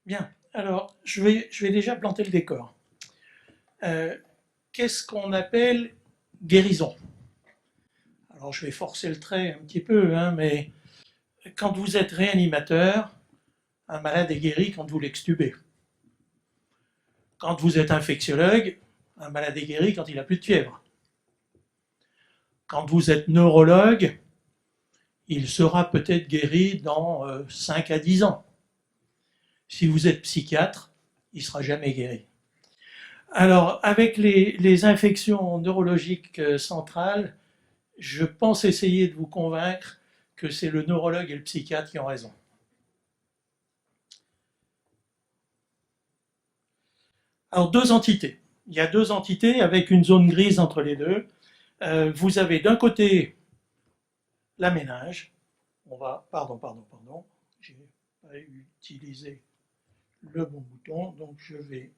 Bien, alors je vais déjà planter le décor. Euh, Qu'est-ce qu'on appelle guérison? Alors je vais forcer le trait un petit peu, hein, mais quand vous êtes réanimateur, un malade est guéri quand vous l'extubez. Quand vous êtes infectiologue, un malade est guéri quand il n'a plus de fièvre. Quand vous êtes neurologue, il sera peut-être guéri dans 5 à 10 ans. Si vous êtes psychiatre, il ne sera jamais guéri. Alors, avec les infections neurologiques centrales, je pense essayer de vous convaincre que c'est le neurologue et le psychiatre qui ont raison. Alors, deux entités. Il y a deux entités avec une zone grise entre les deux. Vous avez d'un côté la méninge. Pardon. J'ai pas utilisé le bon bouton, donc je vais.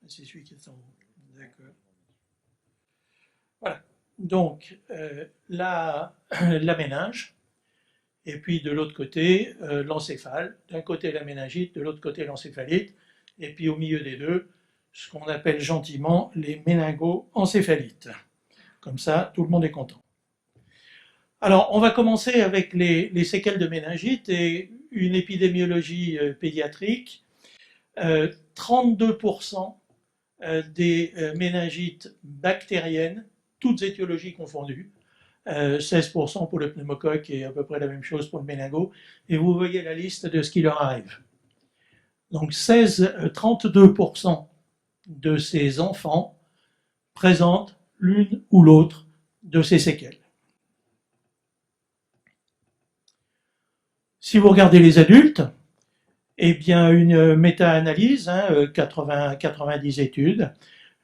C'est celui qui est en haut. D'accord. Voilà. Donc, la méninge, et puis de l'autre côté, l'encéphale. D'un côté la méningite, de l'autre côté l'encéphalite, et puis au milieu des deux, ce qu'on appelle gentiment les méningo-encéphalites. Comme ça, tout le monde est content. Alors, on va commencer avec les séquelles de méningite et une épidémiologie pédiatrique. 32% des méningites bactériennes, toutes étiologies confondues, 16% pour le pneumocoque et à peu près la même chose pour le méningo. Et vous voyez la liste de ce qui leur arrive. Donc 32% de ces enfants présentent l'une ou l'autre de ces séquelles. Si vous regardez les adultes, eh bien une méta-analyse, 90 études,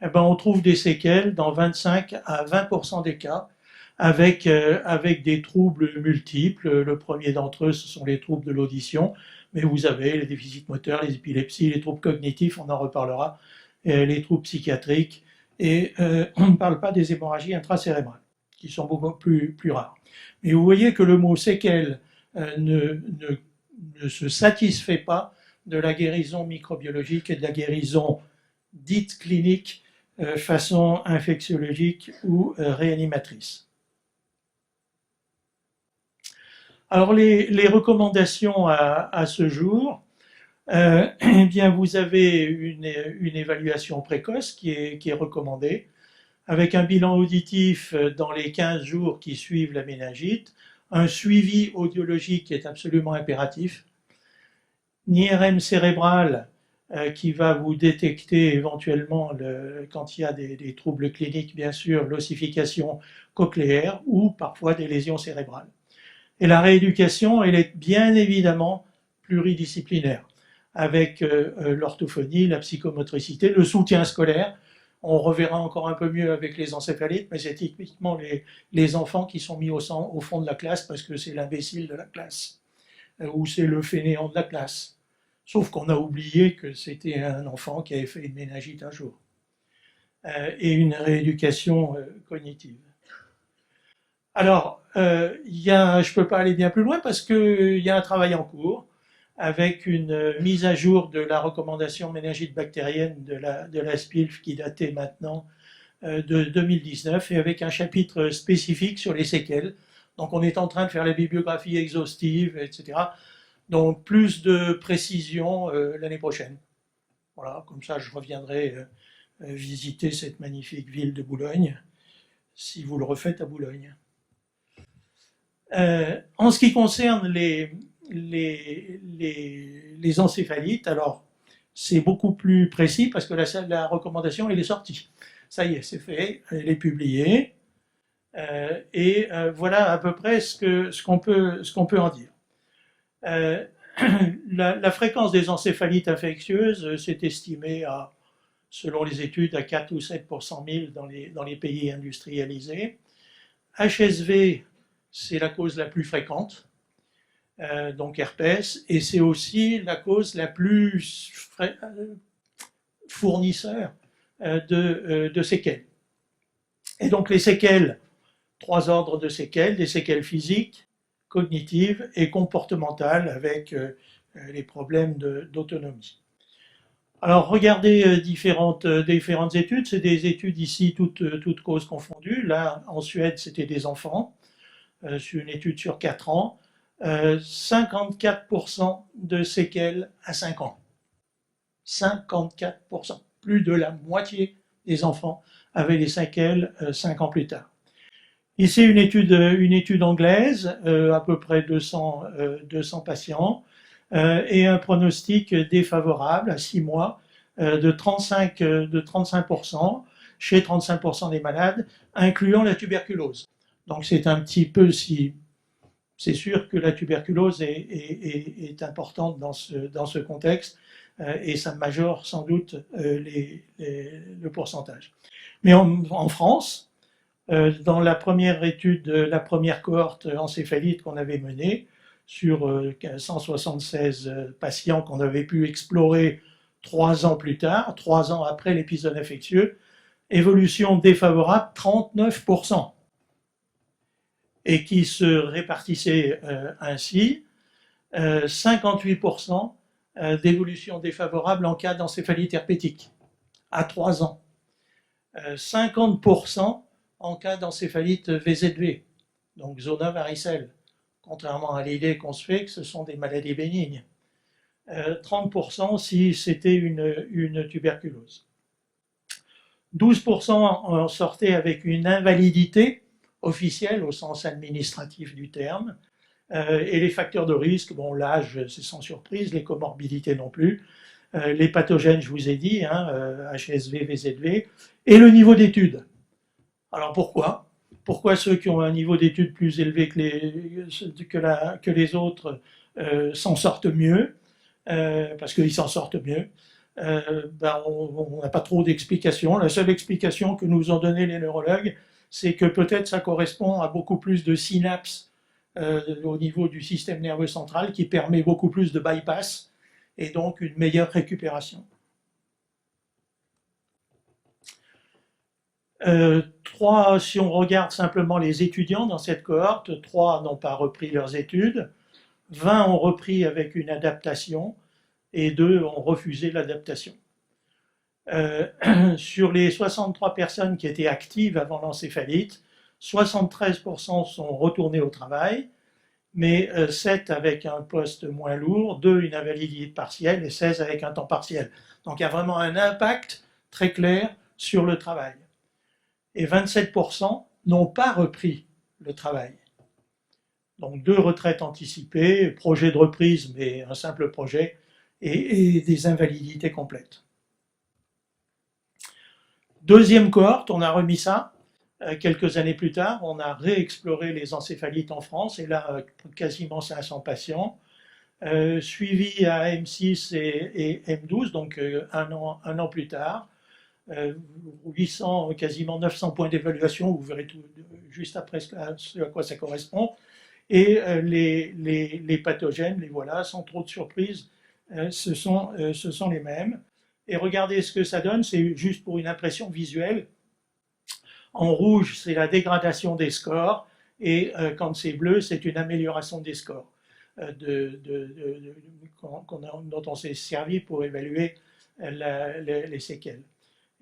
eh ben on trouve des séquelles dans 25 à 20% des cas avec des troubles multiples. Le premier d'entre eux, ce sont les troubles de l'audition, mais vous avez les déficits moteurs, les épilepsies, les troubles cognitifs, on en reparlera, les troubles psychiatriques, et on ne parle pas des hémorragies intracérébrales, qui sont beaucoup plus rares. Mais vous voyez que le mot séquelles ne se satisfait pas de la guérison microbiologique et de la guérison dite clinique façon infectiologique ou réanimatrice. Alors les recommandations à ce jour, eh bien vous avez une évaluation précoce qui est recommandée, avec un bilan auditif dans les 15 jours qui suivent la méningite, un suivi audiologique qui est absolument impératif, une IRM cérébrale qui va vous détecter éventuellement, quand il y a des troubles cliniques, bien sûr, l'ossification cochléaire ou parfois des lésions cérébrales. Et la rééducation, elle est bien évidemment pluridisciplinaire, avec l'orthophonie, la psychomotricité, le soutien scolaire. On reverra encore un peu mieux avec les encéphalites, mais c'est typiquement les enfants qui sont mis au fond de la classe parce que c'est l'imbécile de la classe, ou c'est le fainéant de la classe. Sauf qu'on a oublié que c'était un enfant qui avait fait une méningite un jour, et une rééducation cognitive. Alors, je ne peux pas aller bien plus loin parce qu'il y a un travail en cours avec une mise à jour de la recommandation méningite bactérienne de la SPILF qui datait maintenant de 2019 et avec un chapitre spécifique sur les séquelles. Donc on est en train de faire la bibliographie exhaustive, etc. Donc plus de précision l'année prochaine. Voilà, comme ça je reviendrai visiter cette magnifique ville de Boulogne, si vous le refaites à Boulogne. En ce qui concerne les encéphalites, alors c'est beaucoup plus précis parce que la recommandation elle est sortie. Ça y est, c'est fait, elle est publiée. Voilà à peu près ce qu'on peut en dire. La fréquence des encéphalites infectieuses s'est estimée selon les études, à 4 ou 7 pour 100 000 dans les pays industrialisés. HSV, c'est la cause la plus fréquente, donc herpès, et c'est aussi la cause la plus fournisseur de séquelles. Et donc les séquelles, 3 ordres de séquelles, des séquelles physiques, cognitives et comportementales avec les problèmes d'autonomie. Alors regardez différentes études, c'est des études ici toutes causes confondues. Là en Suède c'était des enfants, sur une étude sur 4 ans, 54% de séquelles à 5 ans. 54%, plus de la moitié des enfants avaient des séquelles 5 ans plus tard. Ici une étude anglaise, à peu près 200 patients, et un pronostic défavorable à 6 mois de 35% chez 35% des malades, incluant la tuberculose. Donc c'est un petit peu si c'est sûr que la tuberculose est importante dans ce contexte et ça majore sans doute le pourcentage. Mais en France, dans la première étude, la première cohorte encéphalite qu'on avait menée, sur 176 patients qu'on avait pu explorer 3 ans plus tard, 3 ans après l'épisode infectieux, évolution défavorable 39%, et qui se répartissait ainsi, 58% d'évolution défavorable en cas d'encéphalite herpétique à 3 ans, 50% en cas d'encéphalite VZV, donc zona varicelle, contrairement à l'idée qu'on se fait que ce sont des maladies bénignes. 30% si c'était une tuberculose. 12% en sortaient avec une invalidité officielle au sens administratif du terme. Et les facteurs de risque, bon, l'âge, c'est sans surprise, les comorbidités non plus. Les pathogènes, je vous ai dit, HSV, VZV, et le niveau d'études. Alors pourquoi ? Pourquoi ceux qui ont un niveau d'études plus élevé que les autres s'en sortent mieux ? Parce qu'ils s'en sortent mieux. On n'a pas trop d'explications. La seule explication que nous ont donné les neurologues, c'est que peut-être ça correspond à beaucoup plus de synapses au niveau du système nerveux central qui permet beaucoup plus de bypass et donc une meilleure récupération. Si on regarde simplement les étudiants dans cette cohorte, 3 n'ont pas repris leurs études, 20 ont repris avec une adaptation et 2 ont refusé l'adaptation. Sur les 63 personnes qui étaient actives avant l'encéphalite, 73% sont retournés au travail, mais 7 avec un poste moins lourd, 2 une invalidité partielle et 16 avec un temps partiel. Donc il y a vraiment un impact très clair sur le travail. Et 27% n'ont pas repris le travail. Donc 2 retraites anticipées, projet de reprise, mais un simple projet, et des invalidités complètes. Deuxième cohorte, on a remis ça. Quelques années plus tard, on a réexploré les encéphalites en France, et là, quasiment 500 patients, suivis à M6 et M12, donc un an plus tard. 800, quasiment 900 points d'évaluation, vous verrez tout juste après ce à quoi ça correspond. Et les pathogènes, les voilà, sans trop de surprise, ce sont les mêmes. Et regardez ce que ça donne, c'est juste pour une impression visuelle. En rouge, c'est la dégradation des scores, et quand c'est bleu, c'est une amélioration des scores dont on s'est servi pour évaluer les séquelles.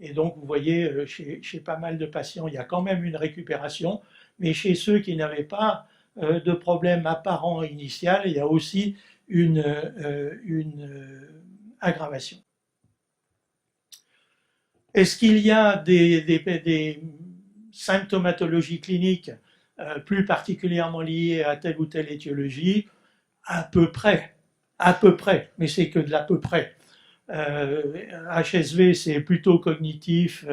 Et donc, vous voyez, chez pas mal de patients, il y a quand même une récupération, mais chez ceux qui n'avaient pas de problème apparent initial, il y a aussi une aggravation. Est-ce qu'il y a des symptomatologies cliniques plus particulièrement liées à telle ou telle étiologie? À peu près, mais c'est que de l'à peu près. HSV, c'est plutôt cognitif,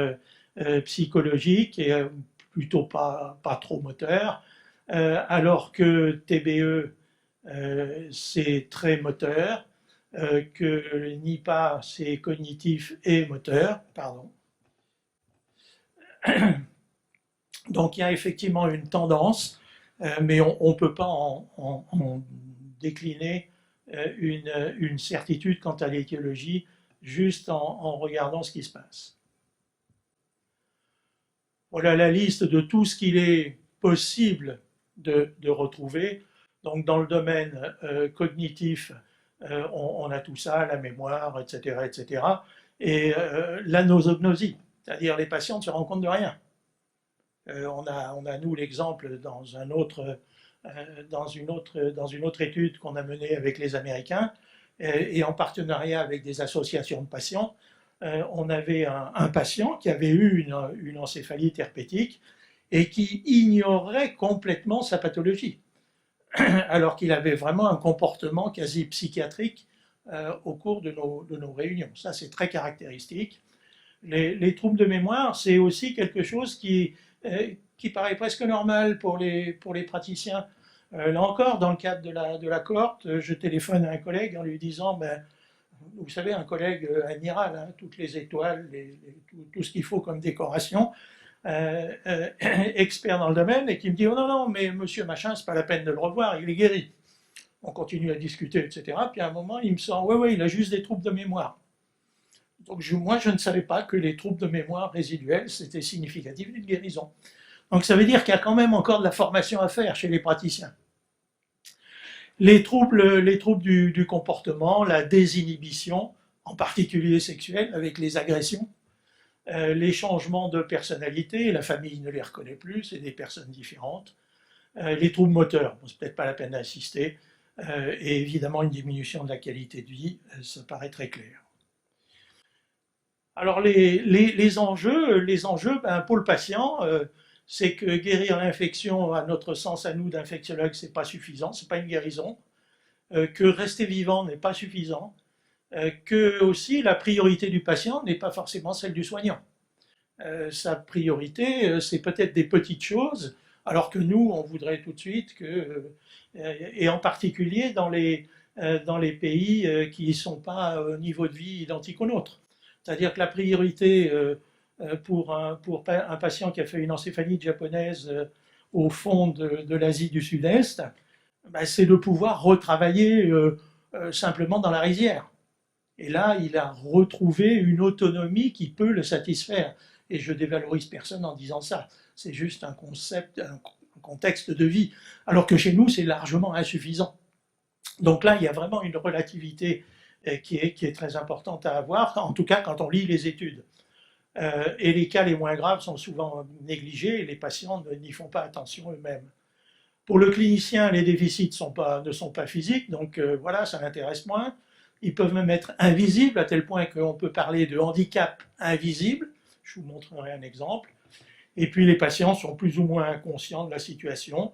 psychologique et plutôt pas trop moteur, alors que TBE, c'est très moteur, que NIPA, c'est cognitif et moteur, pardon. Donc il y a effectivement une tendance, mais on ne peut pas en décliner une certitude quant à l'étiologie juste en regardant ce qui se passe. Voilà la liste de tout ce qu'il est possible de retrouver. Donc dans le domaine cognitif, on a tout ça, la mémoire, etc., etc. Et la nosognosie, c'est-à-dire les patients ne se rendent compte de rien. On a nous l'exemple dans une autre étude qu'on a menée avec les Américains et en partenariat avec des associations de patients. On avait un patient qui avait eu une encéphalite herpétique et qui ignorait complètement sa pathologie, alors qu'il avait vraiment un comportement quasi psychiatrique au cours de nos réunions. Ça, c'est très caractéristique. Les troubles de mémoire, c'est aussi quelque chose qui paraît presque normal pour les praticiens. Là encore, dans le cadre de la cohorte, je téléphone à un collègue en lui disant, ben, vous savez, un collègue amiral, hein, toutes les étoiles, tout ce qu'il faut comme décoration, expert dans le domaine, et qui me dit, oh non, non, mais monsieur machin, c'est pas la peine de le revoir, il est guéri. On continue à discuter, etc. Puis à un moment, il me sort, ouais, ouais, il a juste des troubles de mémoire. Donc moi, je ne savais pas que les troubles de mémoire résiduels, c'était significatif d'une guérison. Donc ça veut dire qu'il y a quand même encore de la formation à faire chez les praticiens. Les troubles du comportement, la désinhibition, en particulier sexuelle, avec les agressions, les changements de personnalité, la famille ne les reconnaît plus, c'est des personnes différentes, les troubles moteurs, bon, c'est peut-être pas la peine d'insister, et évidemment une diminution de la qualité de vie, ça paraît très clair. Alors les enjeux ben, pour le patient, c'est que guérir l'infection, à notre sens, à nous d'infectiologues, c'est pas suffisant, c'est pas une guérison, que rester vivant n'est pas suffisant, que aussi la priorité du patient n'est pas forcément celle du soignant. Sa priorité, c'est peut-être des petites choses, alors que nous, on voudrait tout de suite que, et en particulier dans les pays qui ne sont pas au niveau de vie identique au nôtre. C'est-à-dire que la priorité pour un patient qui a fait une encéphalite japonaise au fond de l'Asie du Sud-Est, ben, c'est de pouvoir retravailler simplement dans la rizière. Et là, il a retrouvé une autonomie qui peut le satisfaire. Et je dévalorise personne en disant ça. C'est juste un concept, un contexte de vie. Alors que chez nous, c'est largement insuffisant. Donc là, il y a vraiment une relativité qui est très importante à avoir, en tout cas quand on lit les études. Et les cas les moins graves sont souvent négligés et les patients n'y font pas attention eux-mêmes. Pour le clinicien, les déficits ne sont pas physiques, donc voilà, ça l'intéresse moins. Ils peuvent même être invisibles, à tel point qu'on peut parler de handicap invisible. Je vous montrerai un exemple. Et puis les patients sont plus ou moins conscients de la situation.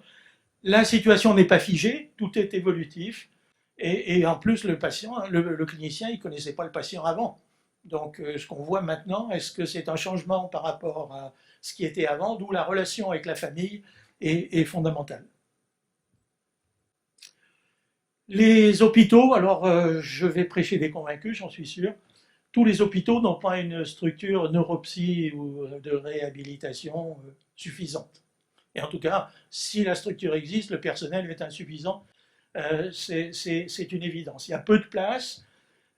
La situation n'est pas figée, tout est évolutif. Et en plus, le patient, le clinicien, il ne connaissait pas le patient avant. Donc ce qu'on voit maintenant, est-ce que c'est un changement par rapport à ce qui était avant, d'où la relation avec la famille est fondamentale. Les hôpitaux, alors je vais prêcher des convaincus, j'en suis sûr. Tous les hôpitaux n'ont pas une structure neuropsy ou de réhabilitation suffisante. Et en tout cas, si la structure existe, le personnel est insuffisant, c'est une évidence. Il y a peu de place,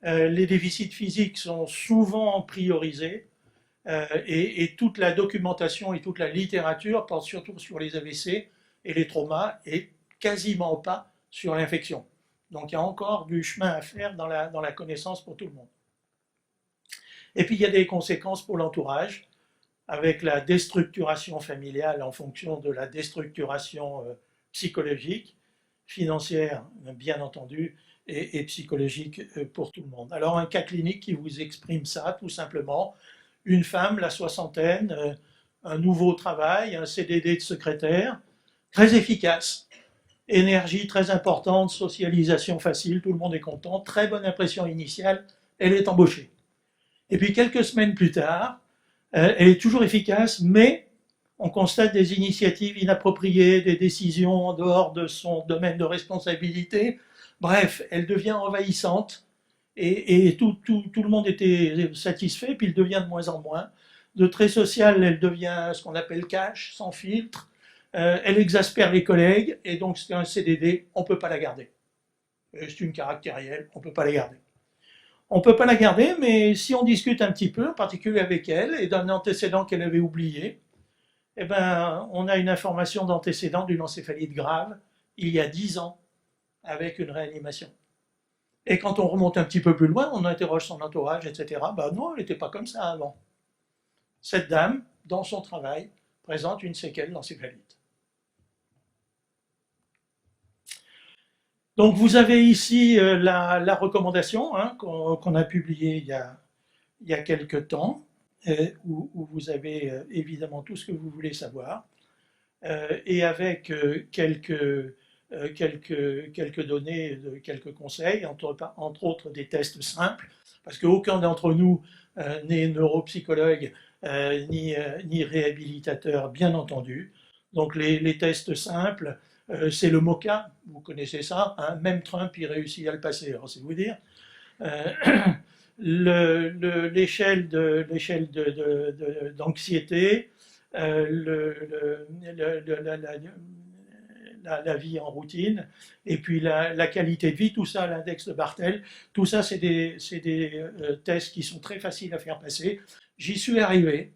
les déficits physiques sont souvent priorisés, et toute la documentation et toute la littérature porte surtout sur les AVC et les traumas, et quasiment pas sur l'infection. Donc il y a encore du chemin à faire dans la connaissance pour tout le monde. Et puis il y a des conséquences pour l'entourage, avec la déstructuration familiale en fonction de la déstructuration psychologique, financière bien entendu, et psychologique pour tout le monde. Alors un cas clinique qui vous exprime ça tout simplement, une femme, la soixantaine, un nouveau travail, un CDD de secrétaire, très efficace, énergie très importante, socialisation facile, tout le monde est content, très bonne impression initiale, elle est embauchée. Et puis quelques semaines plus tard, elle est toujours efficace, mais on constate des initiatives inappropriées, des décisions en dehors de son domaine de responsabilité. Bref, elle devient envahissante et tout le monde était satisfait, puis il devient de moins en moins. De très sociale, elle devient ce qu'on appelle cash, sans filtre. Elle exaspère les collègues et donc c'est un CDD, on ne peut pas la garder. C'est une caractérielle, on ne peut pas la garder. On ne peut pas la garder, mais si on discute un petit peu, en particulier avec elle, et d'un antécédent qu'elle avait oublié, eh ben, on a une information d'antécédent d'une encéphalite grave il y a 10 ans avec une réanimation. Et quand on remonte un petit peu plus loin, on interroge son entourage, etc. Ben non, elle n'était pas comme ça avant. Cette dame, dans son travail, présente une séquelle d'encéphalite. Donc vous avez ici la recommandation qu'on a publiée il y a quelques temps, où vous avez évidemment tout ce que vous voulez savoir, et avec quelques données, quelques conseils, entre autres des tests simples, parce qu'aucun d'entre nous n'est neuropsychologue ni réhabilitateur, bien entendu. Donc les tests simples, c'est le MOCA, vous connaissez ça, hein, même Trump il réussit à le passer, alors c'est vous dire. L'échelle d'anxiété, la vie en routine, et puis la qualité de vie, tout ça, l'index de Bartel, tout ça, c'est des tests qui sont très faciles à faire passer. J'y suis arrivé,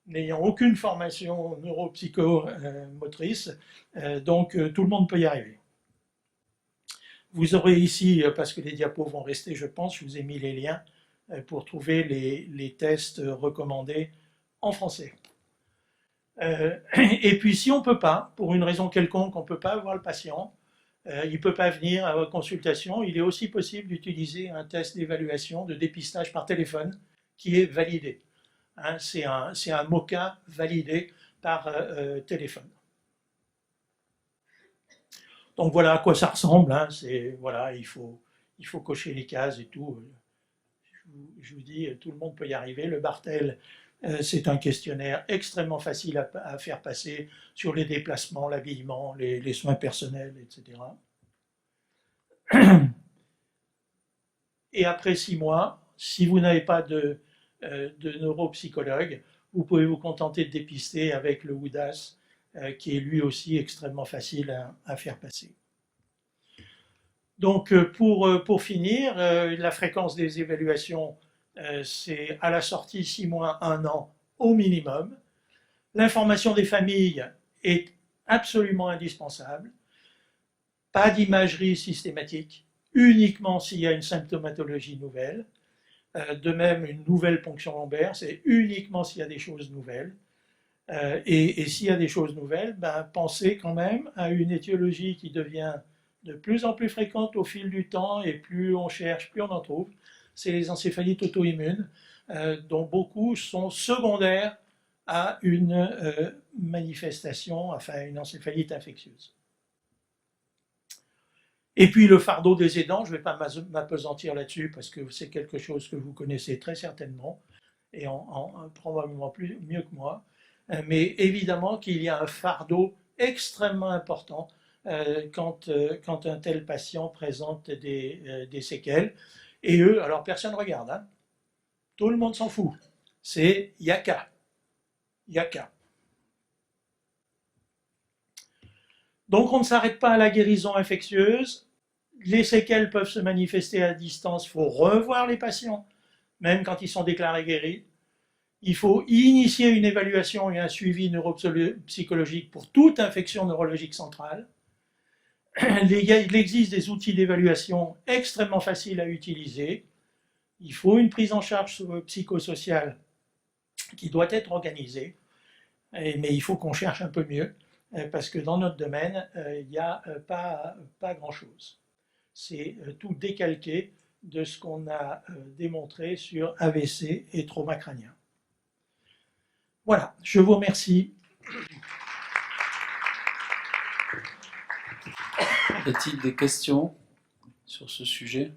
n'ayant aucune formation neuropsychomotrice, donc tout le monde peut y arriver. Vous aurez ici, parce que les diapos vont rester, je pense, je vous ai mis les liens pour trouver les tests recommandés en français. Et puis si on ne peut pas, pour une raison quelconque, on ne peut pas voir le patient, il ne peut pas venir à votre consultation, il est aussi possible d'utiliser un test d'évaluation, de dépistage par téléphone, qui est validé. Hein, c'est un MOCA validé par téléphone. Donc voilà à quoi ça ressemble. Hein, voilà, il faut cocher les cases et tout. Je vous dis, tout le monde peut y arriver. Le Bartel, c'est un questionnaire extrêmement facile à faire passer sur les déplacements, l'habillement, les soins personnels, etc. Et après 6 mois, si vous n'avez pas de neuropsychologue, vous pouvez vous contenter de dépister avec le WUDAS, qui est lui aussi extrêmement facile à faire passer. Donc pour finir, la fréquence des évaluations, c'est à la sortie 6 mois, 1 an au minimum. L'information des familles est absolument indispensable. Pas d'imagerie systématique, uniquement s'il y a une symptomatologie nouvelle. De même, une nouvelle ponction lombaire, c'est uniquement s'il y a des choses nouvelles. Et s'il y a des choses nouvelles, pensez quand même à une étiologie qui devient de plus en plus fréquente au fil du temps, et plus on cherche, plus on en trouve. C'est les encéphalites auto-immunes, dont beaucoup sont secondaires à une manifestation, enfin une encéphalite infectieuse. Et puis le fardeau des aidants, je ne vais pas m'appesantir là-dessus parce que c'est quelque chose que vous connaissez très certainement et probablement mieux que moi. Mais évidemment qu'il y a un fardeau extrêmement important quand un tel patient présente des séquelles. Et eux, alors personne ne regarde, hein. Tout le monde s'en fout. C'est yaka. Yaka. Donc on ne s'arrête pas à la guérison infectieuse. Les séquelles peuvent se manifester à distance. Il faut revoir les patients, même quand ils sont déclarés guéris. Il faut initier une évaluation et un suivi neuropsychologique pour toute infection neurologique centrale. Il existe des outils d'évaluation extrêmement faciles à utiliser. Il faut une prise en charge psychosociale qui doit être organisée, mais il faut qu'on cherche un peu mieux, parce que dans notre domaine, il n'y a pas grand-chose. C'est tout décalqué de ce qu'on a démontré sur AVC et trauma crânien. Voilà, je vous remercie. Y a-t-il des questions sur ce sujet?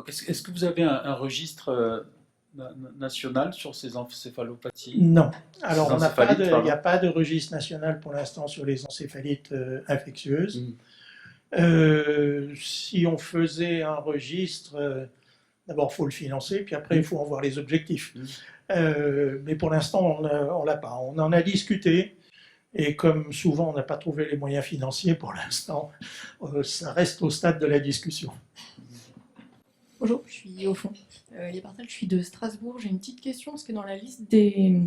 Est-ce que vous avez un registre national sur ces encéphalopathies? Non. Alors, il n'y a pas de registre national pour l'instant sur les encéphalites infectieuses. Si on faisait un registre, d'abord il faut le financer, puis après il faut en voir les objectifs. Mais pour l'instant, on ne l'a pas. On en a discuté, et comme souvent on n'a pas trouvé les moyens financiers pour l'instant, ça reste au stade de la discussion. Bonjour, je suis au fond. Les Bartels, je suis de Strasbourg. J'ai une petite question parce que dans la liste des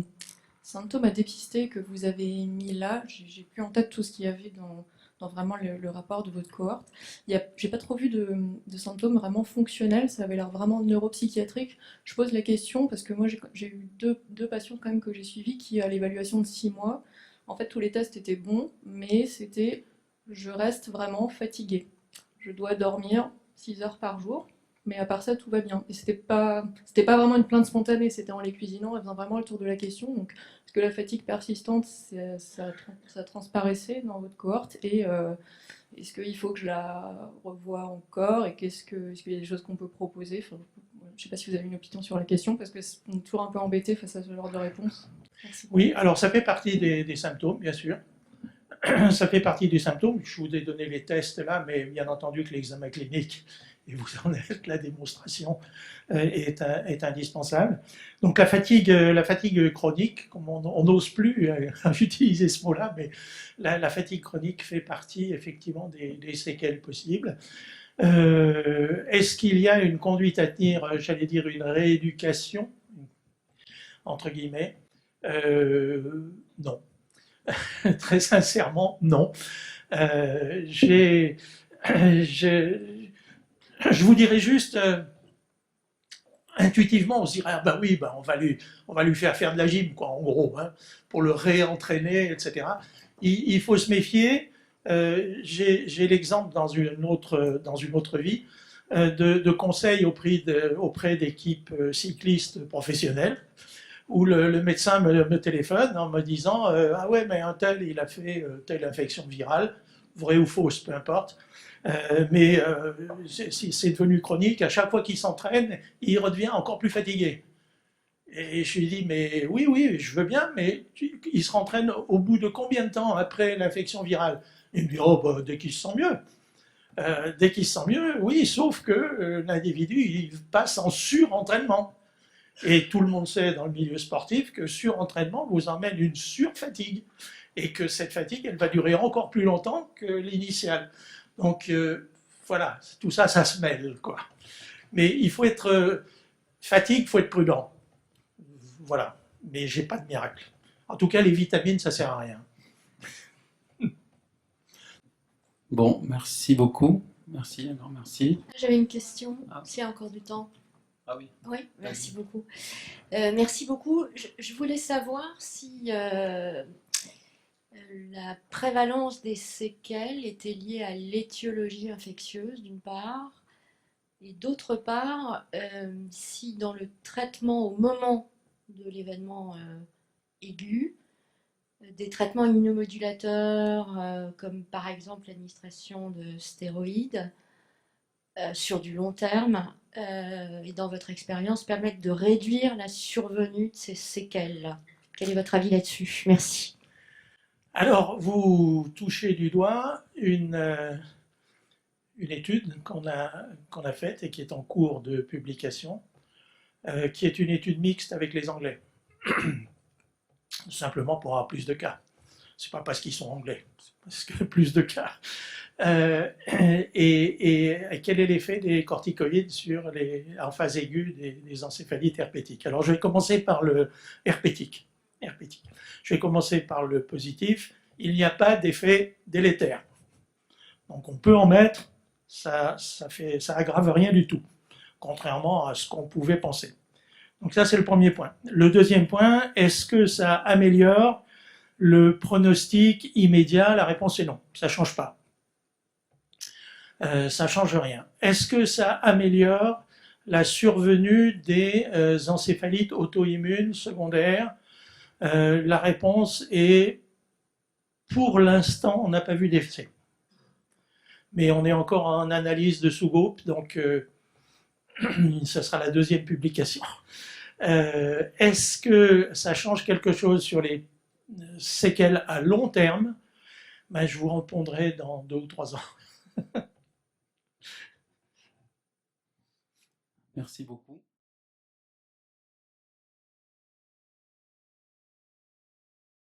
symptômes à dépister que vous avez mis là, j'ai plus en tête tout ce qu'il y avait dans vraiment le rapport de votre cohorte. J'ai pas trop vu de symptômes vraiment fonctionnels, ça avait l'air vraiment neuropsychiatrique. Je pose la question parce que moi j'ai eu deux patients quand même que j'ai suivis qui, à l'évaluation de 6 mois, en fait tous les tests étaient bons, mais c'était je reste vraiment fatiguée. Je dois dormir 6 heures par jour. Mais à part ça, tout va bien. Et c'était pas vraiment une plainte spontanée, c'était en les cuisinant, en faisant vraiment le tour de la question. Donc, est-ce que la fatigue persistante, ça transparaissait dans votre cohorte? Et est-ce qu'il faut que je la revoie encore? Et est-ce qu'il y a des choses qu'on peut proposer? Enfin, je ne sais pas si vous avez une opinion sur la question, parce que c'est toujours un peu embêté face à ce genre de réponse. Merci. Oui, alors ça fait partie des symptômes, bien sûr. Ça fait partie des symptômes. Je vous ai donné les tests là, mais bien entendu que l'examen clinique, et vous en êtes la démonstration, est indispensable. Donc la fatigue chronique, comme on n'ose plus utiliser ce mot-là, mais la fatigue chronique fait partie effectivement des séquelles possibles. Est-ce qu'il y a une conduite à tenir, j'allais dire une rééducation, entre guillemets? Non. Très sincèrement, non. Euh, j'ai, je vous dirais juste, intuitivement, on se dirait, ah ben oui, ben on va lui faire de la gym, quoi, en gros, hein, pour le réentraîner, etc. Il faut se méfier. J'ai l'exemple dans une autre vie de conseils auprès d'équipes cyclistes professionnelles où le médecin me téléphone en me disant ah ouais, mais un tel, il a fait telle infection virale, vraie ou fausse, peu importe. Mais c'est devenu chronique. À chaque fois qu'il s'entraîne, il redevient encore plus fatigué. Et je lui dis mais oui, oui, je veux bien, mais il se rentraîne au bout de combien de temps après l'infection virale? Il me dit oh, bah, dès qu'il se sent mieux. Dès qu'il se sent mieux, oui, sauf que l'individu il passe en surentraînement. Et tout le monde sait dans le milieu sportif que surentraînement vous emmène une surfatigue et que cette fatigue, elle va durer encore plus longtemps que l'initiale. Donc voilà, tout ça, ça se mêle, quoi. Mais il faut être fatigue, il faut être prudent. Voilà. Mais j'ai pas de miracle. En tout cas, les vitamines, ça sert à rien. Bon, merci beaucoup. Merci, un grand merci. J'avais une question, Ah. s'il y a encore du temps. Ah oui. Oui, merci beaucoup. Merci beaucoup. Je voulais savoir si la prévalence des séquelles était liée à l'étiologie infectieuse, d'une part, et d'autre part, si dans le traitement au moment de l'événement aigu, des traitements immunomodulateurs, comme par exemple l'administration de stéroïdes, sur du long terme, et dans votre expérience, permettent de réduire la survenue de ces séquelles. Quel est votre avis là-dessus? Merci. Alors, vous touchez du doigt une étude qu'on a faite et qui est en cours de publication, qui est une étude mixte avec les Anglais. Simplement pour avoir plus de cas. C'est pas parce qu'ils sont anglais, c'est parce que plus de cas. Et quel est l'effet des corticoïdes en phase aiguë des encéphalites herpétiques? Alors je vais commencer par le herpétique. Je vais commencer par le positif. Il n'y a pas d'effet délétère. Donc on peut en mettre, ça aggrave rien du tout, contrairement à ce qu'on pouvait penser. Donc ça, c'est le premier point. Le deuxième point, est-ce que ça améliore le pronostic immédiat? La réponse est non, ça ne change pas. Ça ne change rien. Est-ce que ça améliore la survenue des encéphalites auto-immunes secondaires? La réponse est, pour l'instant, on n'a pas vu d'effet. Mais on est encore en analyse de sous-groupe, donc ça sera la deuxième publication. Est-ce que ça change quelque chose sur les séquelles à long terme? Ben, je vous répondrai dans 2 ou 3 ans. Merci beaucoup.